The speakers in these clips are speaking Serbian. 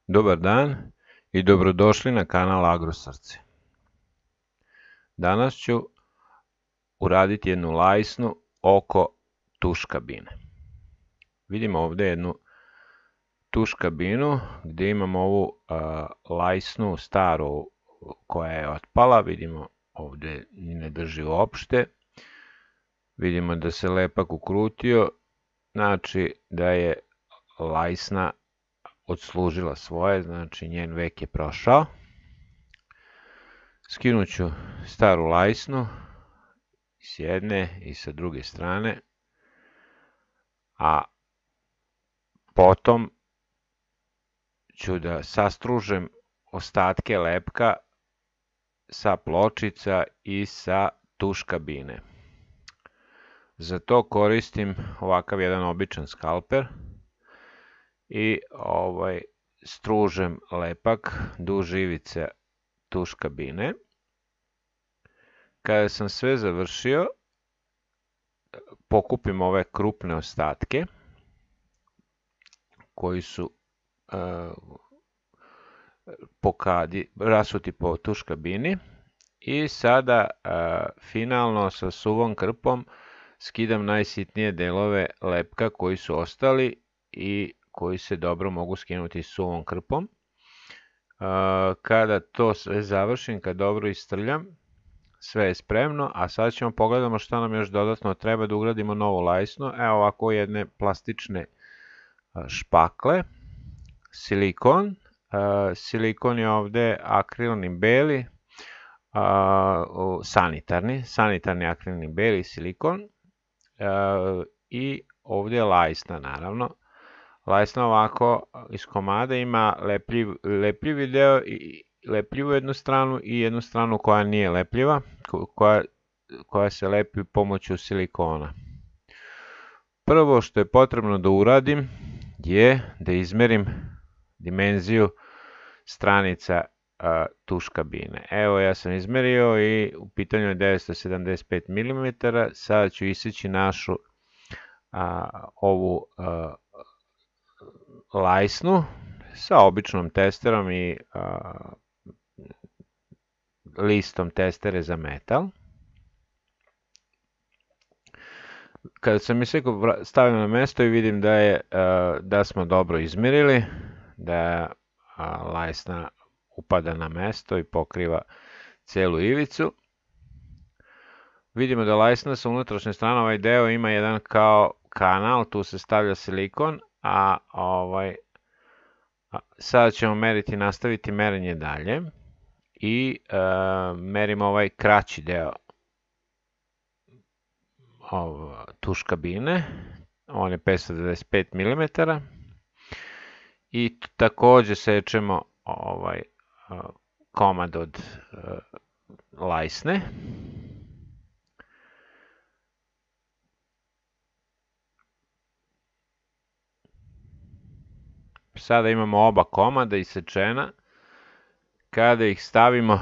Dobar dan i dobrodošli na kanal Agrosrce. Danas ću uraditi jednu lajsnu oko tuš kabine. Vidimo ovde jednu tuš kabinu gde imamo ovu lajsnu staru koja je otpala. Vidimo ovde ne drži uopšte. Vidimo da se lepak ukrutio, znači da je lajsna odslužila svoje, znači njen vek je prošao. Skinut ću staru lajsnu s jedne i sa druge strane, a potom ću da sastružem ostatke lepka sa pločica i sa tuš kabine. Za to koristim ovakav jedan običan skalper i stružem lepak duž ivice tuš kabine. Kada sam sve završio, pokupim ove krupne ostatke koji su rasuti po tuš kabini i sada finalno sa suvom krpom skidam najsitnije delove lepka koji su ostali i koji se dobro mogu skinuti suvom krpom. Kada to sve završim, kad dobro istrljam, sve je spremno, a sad ćemo pogledamo šta nam još dodatno treba da ugradimo novu lajsnu. Evo ovako jedne plastične špakle, silikon. Silikon je ovde akrilni beli, sanitarni akrilni beli silikon i ovde je lajsna naravno. Lajsna ovako iz komada ima lepljivi deo i lepljivu jednu stranu i jednu stranu koja nije lepljiva, koja se lepi pomoću silikona. Prvo što je potrebno da uradim je da izmerim dimenziju stranica tuš kabine. Evo ja sam izmerio i u pitanju je 975 mm. Sada ću iseći našu ovu lajsnu sa običnom testerom i listom testere za metal. Kada sam isekao, stavim na mesto i vidim da smo dobro izmerili, da lajsna upada na mesto i pokriva celu ivicu. Vidimo da lajsna sa unutrašnje strane, ovaj deo ima jedan kao kanal, tu se stavlja silikon, a sada ćemo nastaviti merenje dalje i merimo ovaj kraći deo tuš kabine, on je 595 mm i takođe sečemo komad od lajsne. Sada imamo oba komada isečena. Kada ih stavimo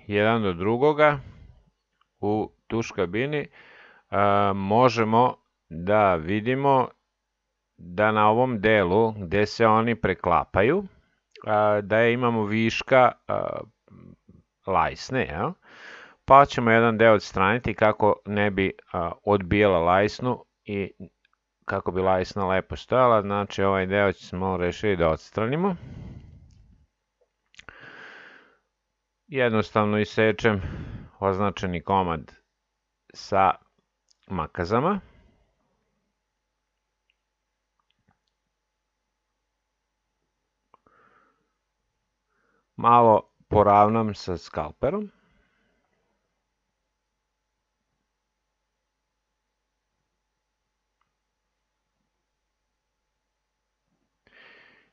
jedan do drugoga u tuš kabini, možemo da vidimo da na ovom delu gde se oni preklapaju, da imamo viška lajsne, pa ćemo jedan deo odstraniti kako ne bi odbijala lajsnu i kako bi lajsna lepo stojala. Znači ovaj deo smo rešili da odstranimo. Jednostavno isečem označeni komad sa makazama. Malo poravnam sa skalperom.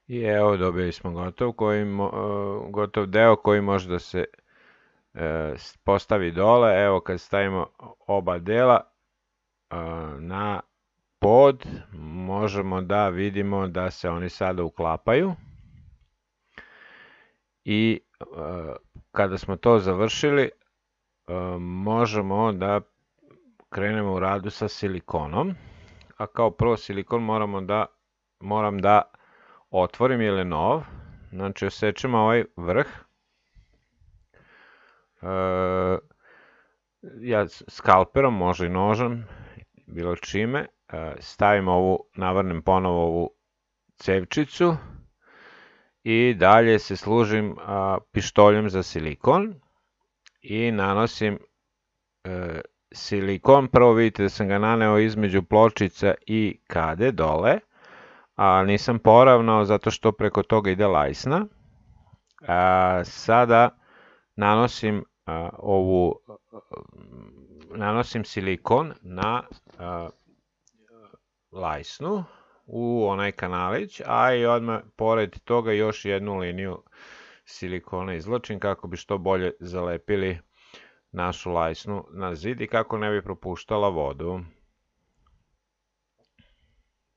I evo dobili smo gotov deo koji može da se postavi dole. Evo kad stavimo oba dela na pod, možemo da vidimo da se oni sada uklapaju. I kada smo to završili, možemo da krenemo u radu sa silikonom. A kao prvo silikon moram da otvorim jer je nov. Znači, osečemo ovaj vrh. Ja skalperom, može i nožem, bilo čime, stavim navrnem ponovo ovu cevčicu i dalje se služim pištoljem za silikon i nanosim silikon. Prvo vidite da sam ga naneo između pločica i kade dole, a nisam poravnao zato što preko toga ide lajsna. Sada nanosim nanosim silikon na lajsnu u onaj kanalić, a i odmah pored toga još jednu liniju silikona izvlačim kako bi što bolje zalepili našu lajsnu na zid i kako ne bi propuštala vodu.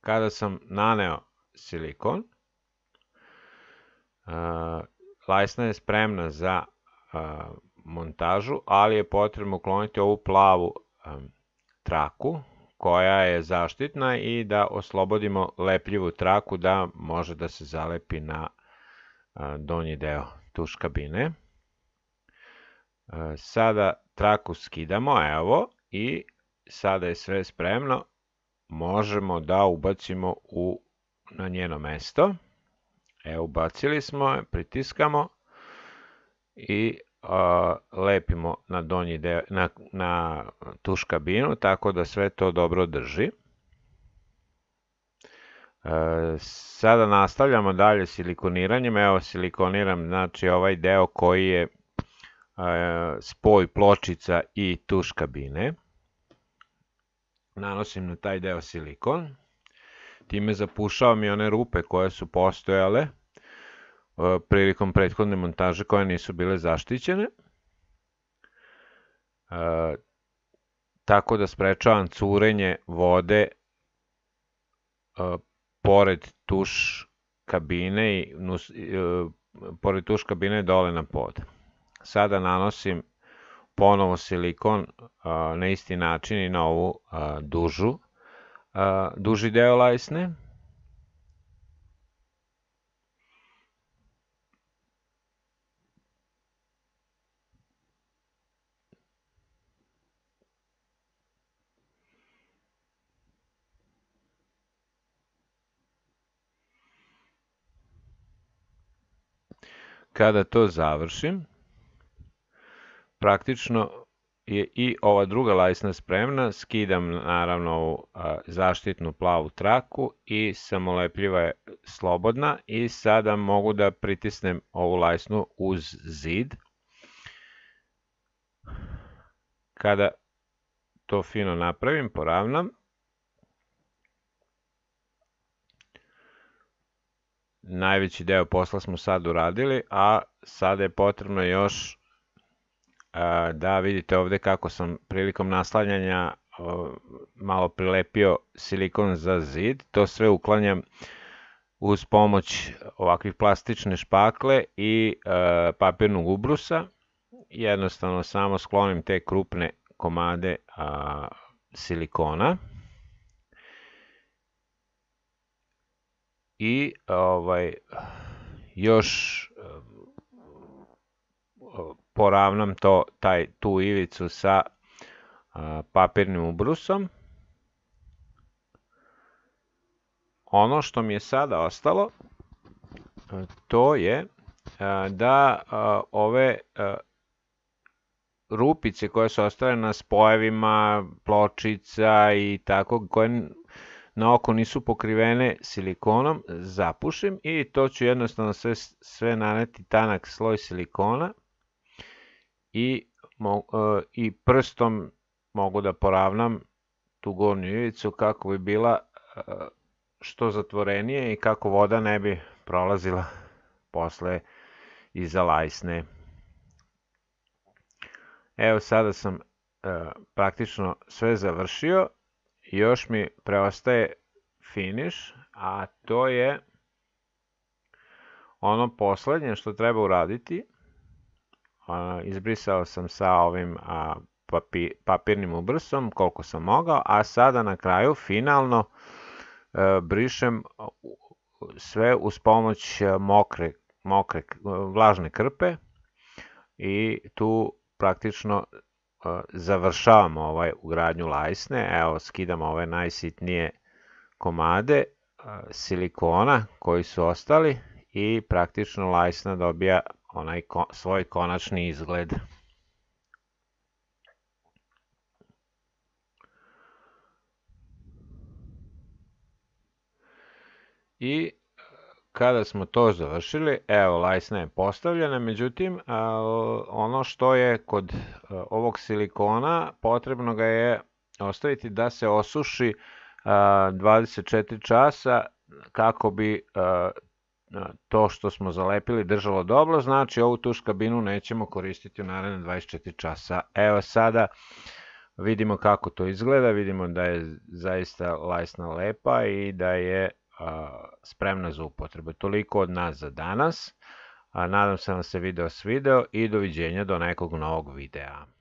Kada sam naneo silikon, lajsna je spremna za montažu, ali je potrebno ukloniti ovu plavu traku koja je zaštitna i da oslobodimo lepljivu traku da može da se zalepi na donji deo tuš kabine. Sada traku skidamo, evo, i sada je sve spremno. Možemo da ubacimo na njeno mesto. Evo, ubacili smo je, pritiskamo i lepimo na donji deo, na tuš kabinu, tako da sve to dobro drži. Sada nastavljamo dalje silikoniranjem. Evo, silikoniram, znači, ovaj deo koji je spoj pločica i tuš kabine. Nanosim na taj deo silikon. Time zapušavam i one rupe koje su postojale prilikom prethodne montaže koje nisu bile zaštićene. Tako da sprečavam curenje vode pored tuš kabine i pored tuš kabine dole na pod. Sada nanosim ponovo silikon na isti način i na ovu duži deo lajsne. Kada to završim, praktično je i ova druga lajsna spremna. Skidam naravno ovu zaštitnu plavu traku i samolepljiva je slobodna i sada mogu da pritisnem ovu lajsnu uz zid. Kada to fino napravim, poravnam, najveći deo posla smo sad uradili, a sada je potrebno još da vidite ovde kako sam prilikom naslanjanja malo prilepio silikon za zid. To sve uklanjam uz pomoć ovakvih plastične špakle i papirnog ubrusa. Jednostavno samo sklonim te krupne komade silikona. I još poravnam tu ivicu sa papirnim ubrusom. Ono što mi je sada ostalo, to je da ove rupice koje su ostale na spojevima pločica i tako, koje na oko nisu pokrivene silikonom, zapušim i to ću jednostavno sve naneti tanak sloj silikona i prstom mogu da poravnam tu gornju ivicu kako bi bila što zatvorenije i kako voda ne bi prolazila posle iza lajsne. Evo, sada sam praktično sve završio. Još mi preostaje finish, a to je ono poslednje što treba uraditi. Izbrisao sam sa ovim papirnim ubrsom koliko sam mogao, a sada na kraju finalno brišem sve uz pomoć mokre vlažne krpe i tu praktično završavamo ugradnju lajsne. Evo, skidamo ove najsitnije komade silikona koji su ostali i praktično lajsna dobija onaj svoj konačni izgled. I kada smo to završili, evo, lajsna je postavljena, međutim, ono što je kod ovog silikona, potrebno ga je ostaviti da se osuši 24 časa kako bi to što smo zalepili držalo dobro, znači ovu tuš kabinu nećemo koristiti u naredne 24 časa. Evo sada vidimo kako to izgleda, vidimo da je zaista lajsna lepa i da je spremna za upotrebu. Toliko od nas za danas. Nadam se da vam se video svideo i doviđenja do nekog novog videa.